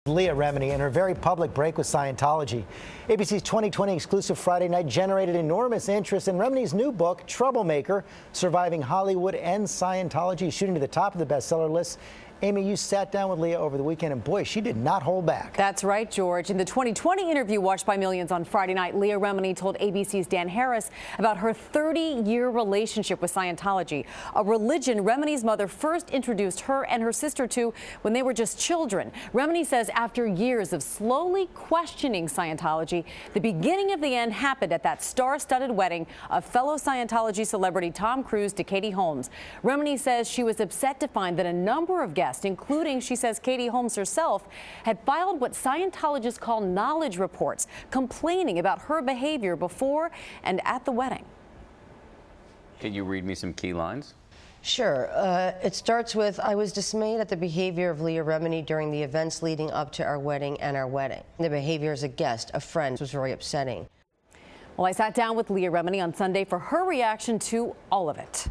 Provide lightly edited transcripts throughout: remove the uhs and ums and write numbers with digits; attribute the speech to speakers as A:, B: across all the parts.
A: Leah Remini in her very public break with Scientology. ABC's 2020 exclusive Friday night generated enormous interest in Remini's new book, Troublemaker, Surviving Hollywood and Scientology, shooting to the top of the bestseller list. Amy, you sat down with Leah over the weekend, and boy, she did not hold back.
B: That's right, George. In the 2020 interview watched by millions on Friday night, Leah Remini told ABC's Dan Harris about her 30-year relationship with Scientology, a religion Remini's mother first introduced her and her sister to when they were just children. Remini says after years of slowly questioning Scientology, the beginning of the end happened at that star-studded wedding of fellow Scientology celebrity Tom Cruise to Katie Holmes. Remini says she was upset to find that a number of guests, including, she says, Katie Holmes herself, had filed what Scientologists call knowledge reports, complaining about her behavior before and at the wedding.
C: Can you read me some key lines?
D: Sure. It starts with, I was dismayed at the behavior of Leah Remini during the events leading up to our wedding and our wedding. The behavior as a guest, a friend, was very upsetting.
B: Well, I sat down with Leah Remini on Sunday for her reaction to all of it.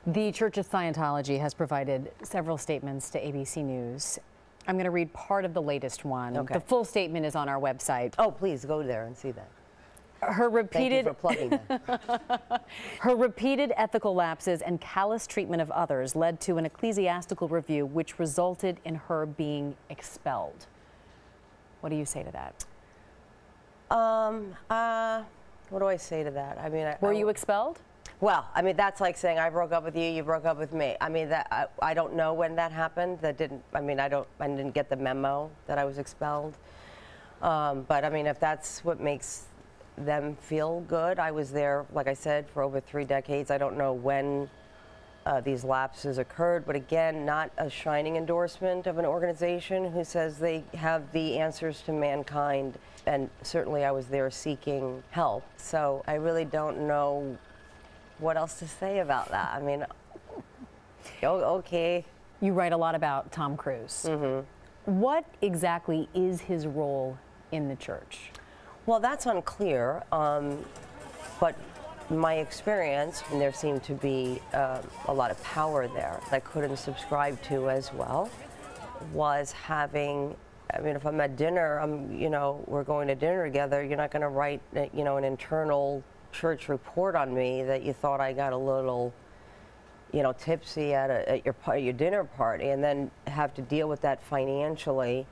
B: The Church of Scientology has provided several statements to ABC News. I'm going to read part of the latest one.
D: Okay.
B: The full statement is on our website.
D: Oh, please go there and see that.
B: Her repeated,
D: Thank you for plugging that.
B: Her repeated ethical lapses and callous treatment of others led to an ecclesiastical review which resulted in her being expelled. What do you say to that?
D: What do I say to that? I mean,
B: Were you expelled?
D: Well, I mean, that's like saying I broke up with you, you broke up with me. I mean, that I don't know when that happened. That didn't. I mean, I didn't get the memo that I was expelled. But I mean, if that's what makes them feel good, I was there, like I said, for over 3 decades. I don't know when these lapses occurred, but again, not a shining endorsement of an organization who says they have the answers to mankind. And certainly, I was there seeking help. So I really don't know what else to say about that. I mean, okay.
B: You write a lot about Tom Cruise.
D: Mm-hmm.
B: What exactly is his role in the church?
D: Well, that's unclear, but my experience, and there seemed to be a lot of power there that I couldn't subscribe to as well, was having, I mean, if I'm at dinner, you know, we're going to dinner together, you're not going to write, you know, an internal church report on me that you thought I got a little, you know, tipsy at your dinner party, and then have to deal with that financially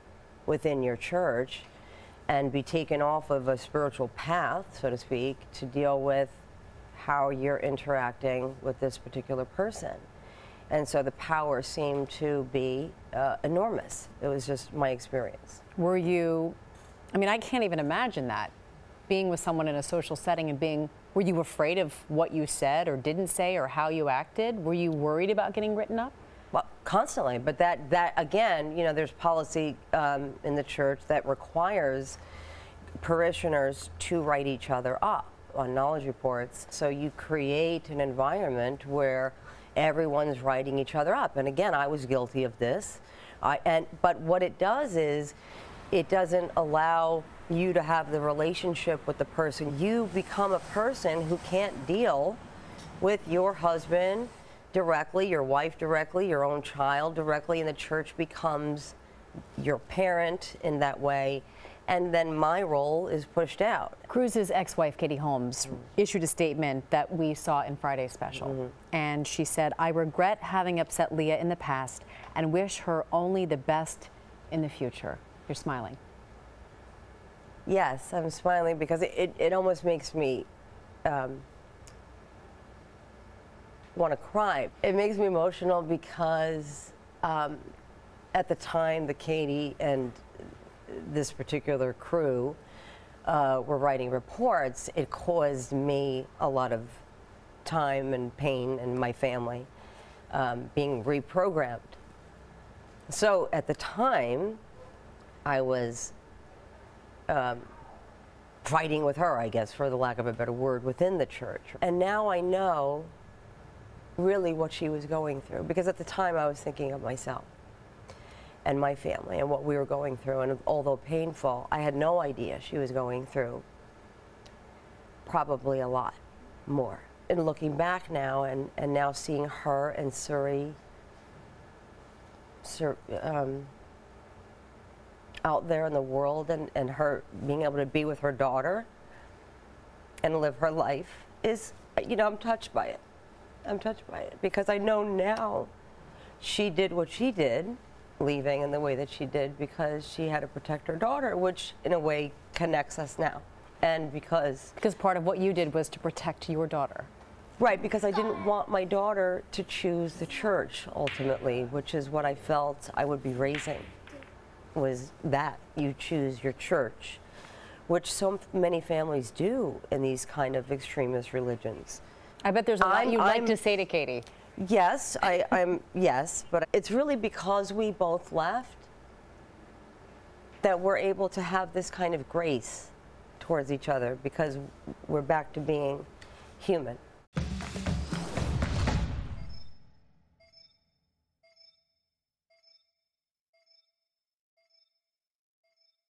D: within your church and be taken off of a spiritual path, so to speak, to deal with how you're interacting with this particular person. And so the power seemed to be enormous. It was just my experience.
B: Were you, I mean, I can't even imagine that. Being with someone in a social setting and were you afraid of what you said or didn't say or how you acted? Were you worried about getting written up?
D: Well, constantly, but that again, you know, there's policy in the church that requires parishioners to write each other up on knowledge reports. So you create an environment where everyone's writing each other up. And again, I was guilty of this. But what it does is it doesn't allow you to have the relationship with the person. You become a person who can't deal with your husband directly, your wife directly, your own child directly, and the church becomes your parent in that way. And then my role is pushed out.
B: Cruise's ex-wife, Katie Holmes, issued a statement that we saw in Friday's special. And she said, I regret having upset Leah in the past and wish her only the best in the future. You're smiling.
D: Yes, I'm smiling because it almost makes me want to cry. It makes me emotional because at the time the Katie and this particular crew were writing reports, it caused me a lot of time and pain and my family being reprogrammed. So at the time, I was fighting with her, I guess, for the lack of a better word, within the church. And now I know really what she was going through, because at the time I was thinking of myself and my family and what we were going through, and although painful, I had no idea she was going through probably a lot more. And looking back now and now seeing her and Suri out there in the world, and her being able to be with her daughter and live her life is, you know, I'm touched by it. I'm touched by it because I know now she did what she did, leaving in the way that she did because she had to protect her daughter, which in a way connects us now. And because
B: part of what you did was to protect your daughter.
D: Right, because I didn't want my daughter to choose the church ultimately, which is what I felt I would be raising, was that you choose your church, which so many families do in these kind of extremist religions.
B: I bet there's a lot you'd like to say to Katie.
D: Yes, yes, but it's really because we both left that we're able to have this kind of grace towards each other, because we're back to being human.